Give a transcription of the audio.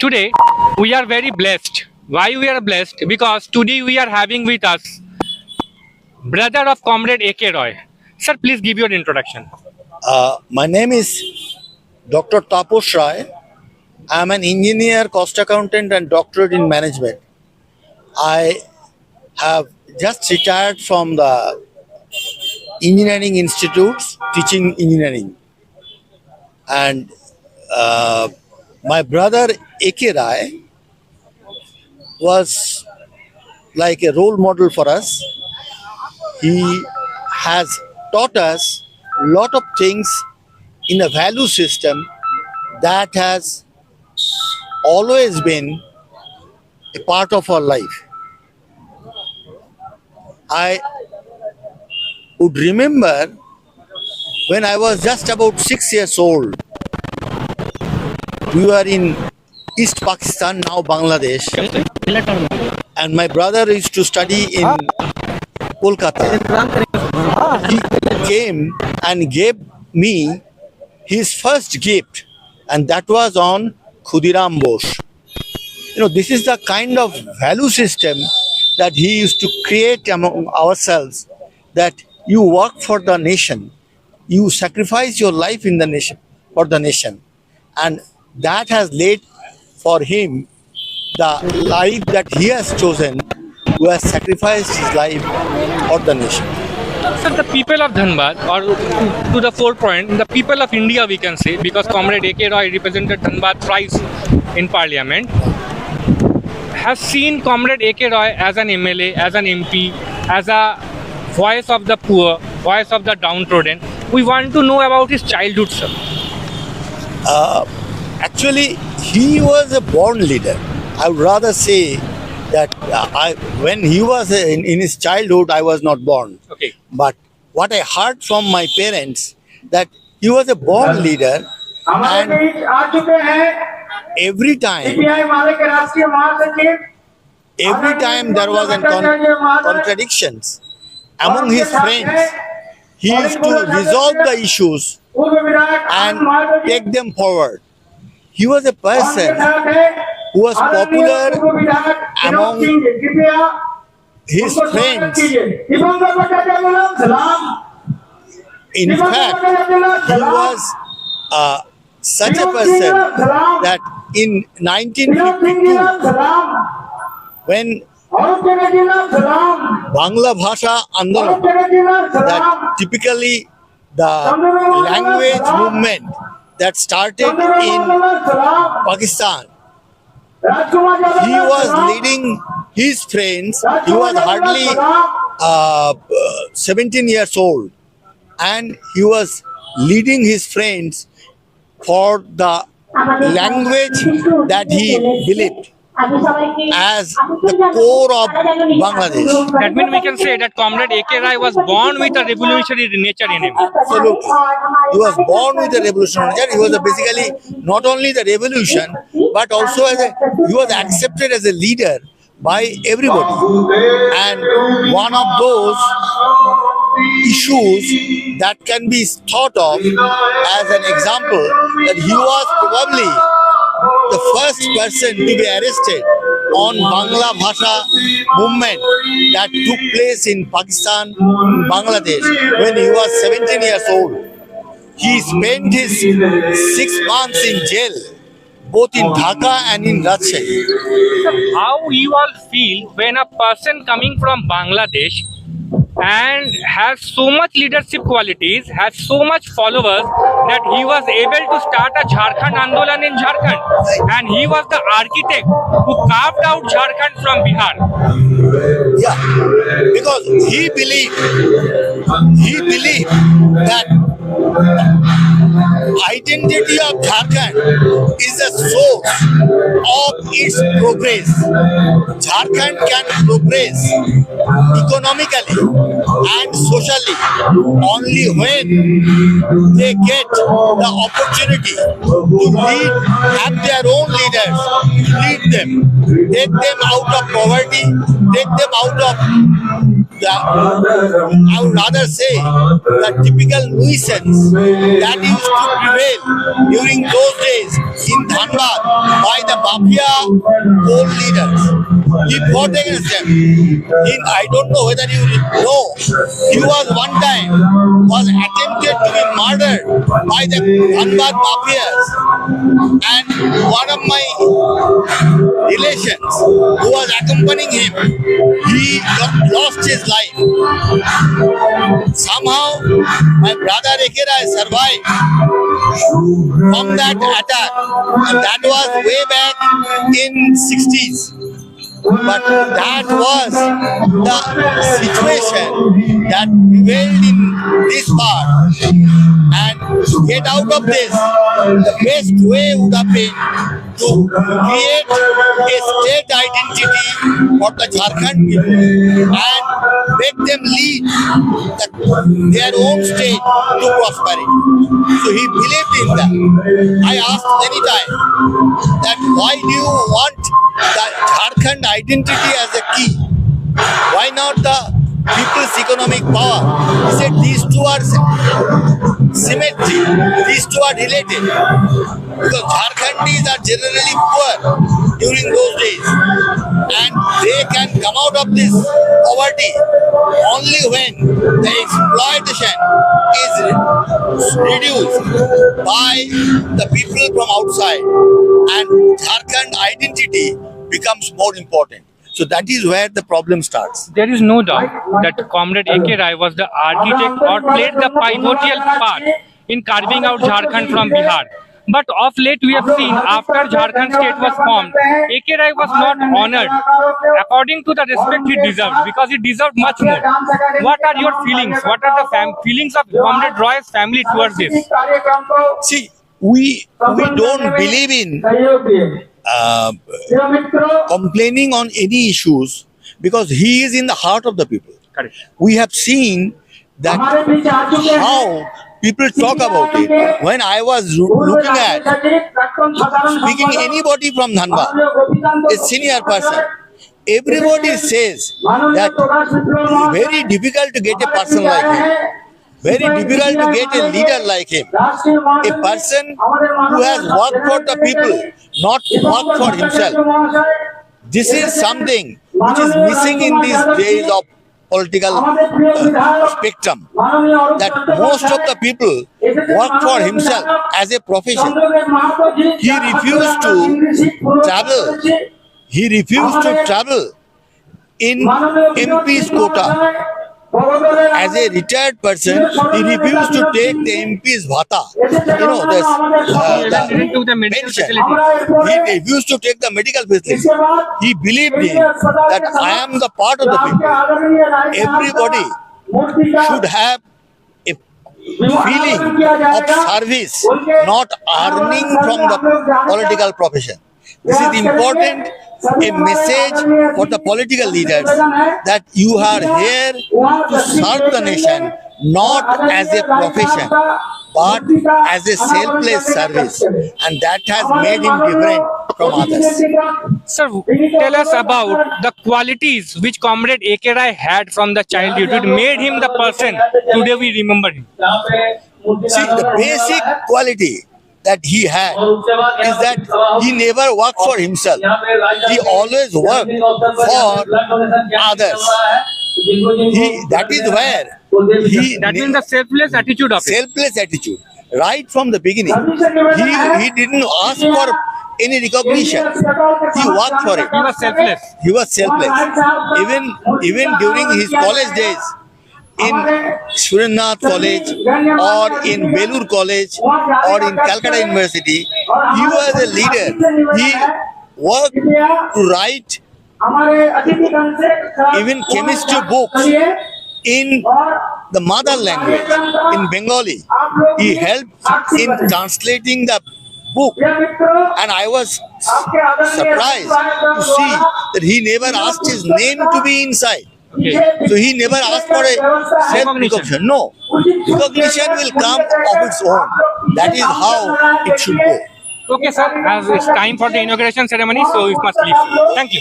today we are very blessed. Why we are blessed? Because today we are having with us brother of Comrade A.K. Roy. Sir, please give your introduction. My name is Dr. Tapas Roy. I am an engineer, cost accountant, and doctorate in management. I have just retired from the engineering institutes teaching engineering. And my brother A.K. Roy was like a role model for us. He has taught us a lot of things in a value system that has always been a part of our life. I would remember when I was just about 6 years old. We were in East Pakistan, now Bangladesh, and my brother used to study in Kolkata. He came and gave me his first gift, and that was on Khudiram Bose. This is the kind of value system that he used to create among ourselves, that you work for the nation, you sacrifice your life in the nation, for the nation. And that has led for him the life that he has chosen, who has sacrificed his life for the nation. Sir, the people of Dhanbad, or to the forefront, the people of India we can say, because Comrade A.K. Roy represented Dhanbad thrice in Parliament, has seen Comrade A.K. Roy as an MLA, as an MP, as a voice of the poor, voice of the downtrodden. We want to know about his childhood, sir. Actually, he was a born leader. I would rather say that when he was in his childhood, I was not born. Okay. But what I heard from my parents, that he was a born leader, and every time there was contradictions among his friends, he used to resolve the issues and take them forward. He was a person who was popular among his friends. In fact, he was such a person that in 1952, when Bangla Bhasha Andolan, that typically the language movement that started in Pakistan, he was leading his friends. He was hardly 17 years old, and he was leading his friends for the language that he believed as the core of Bangladesh. That means we can say that Comrade A.K. Roy was born with a revolutionary nature in him. Absolutely. He was born with a revolutionary nature. He was basically not only the revolution, but also he was accepted as a leader by everybody. And one of those issues that can be thought of as an example, that he was probably the first person to be arrested on Bangla Bhasha movement that took place in Pakistan, Bangladesh, when he was 17 years old. He spent his 6 months in jail, both in Dhaka and in Rajshahi. How you all feel when a person coming from Bangladesh and has so much leadership qualities, has so much followers, that he was able to start a Jharkhand Andolan in Jharkhand, and he was the architect who carved out Jharkhand from Bihar. Yeah, because he believed that identity of Jharkhand is the source of its progress. Jharkhand can progress economically and socially only when they get the opportunity to lead, have their own leaders, lead them, take them out of poverty, take them out of I would rather say the typical nuisance that used to prevail during those days in Dhanbad by the mafia old leaders. He fought against them. I don't know whether you know, he was one time attempted to be murdered by the Dhanbad mafias, and one of my relations who was accompanying him, he lost his life. Somehow, my brother Ekera survived from that attack, and that was way back in 60s. But that was the situation that prevailed in this part. And to get out of this, the best way would have been to create a state identity for the Jharkhand people and make them lead their own state to prosperity. So he believed in that. I asked many times that why do you want the Jharkhand identity as a key? Why not the people's economic power? He said these two are symmetry, these two are related. Because Jharkhandis are generally poor during those days, and they can come out of this poverty only when the exploitation is reduced by the people from outside, and Jharkhand identity becomes more important. So that is where the problem starts. There is no doubt that Comrade A.K. Rai was the architect or played the pivotal part in carving out Jharkhand from Bihar. But of late we have seen after Jharkhand state was formed, A.K. Rai was not honored according to the respect he deserved, because he deserved much more. What are your feelings? What are the feelings of Comrade Roy's family towards this? See, we don't believe in complaining on any issues because he is in the heart of the people. Correct. We have seen that how people talk about it. When I was looking at speaking anybody from Dhanbad, a senior person, everybody says that very difficult to get a person like him. Very difficult to get a leader like him. A person who has worked for the people, not worked for himself. This is something which is missing in these days of political spectrum. That most of the people work for himself as a profession. He refused to travel. He refused to travel in MP's quota. As a retired person, he refused to take the MP's bhata. You know, the pension. He refused to take the medical facility. He believed in that I am the part of the people. Everybody should have a feeling of service, not earning from the political profession. This is important, a message for the political leaders that you are here to serve the nation, not as a profession, but as a selfless service. And that has made him different from others. Sir, tell us about the qualities which Comrade A.K. Rai had from the childhood. It made him the person today we remember him. See, the basic quality that he had is that he never worked for himself. He always worked for others. That is where that means the selfless attitude of it. Selfless attitude. Right from the beginning, he didn't ask for any recognition. He worked for it. He was selfless. He was selfless. Even during his college days, in Surinath College or in Belur College or in Calcutta University, he was a leader. He worked to write even chemistry books in the mother language, in Bengali. He helped in translating the book, and I was surprised to see that he never asked his name to be inside. Okay. So he never asked for a self-recognition. No, recognition will come of its own. That is how it should go. Okay, sir. As it's time for the inauguration ceremony, so we must leave. Thank you.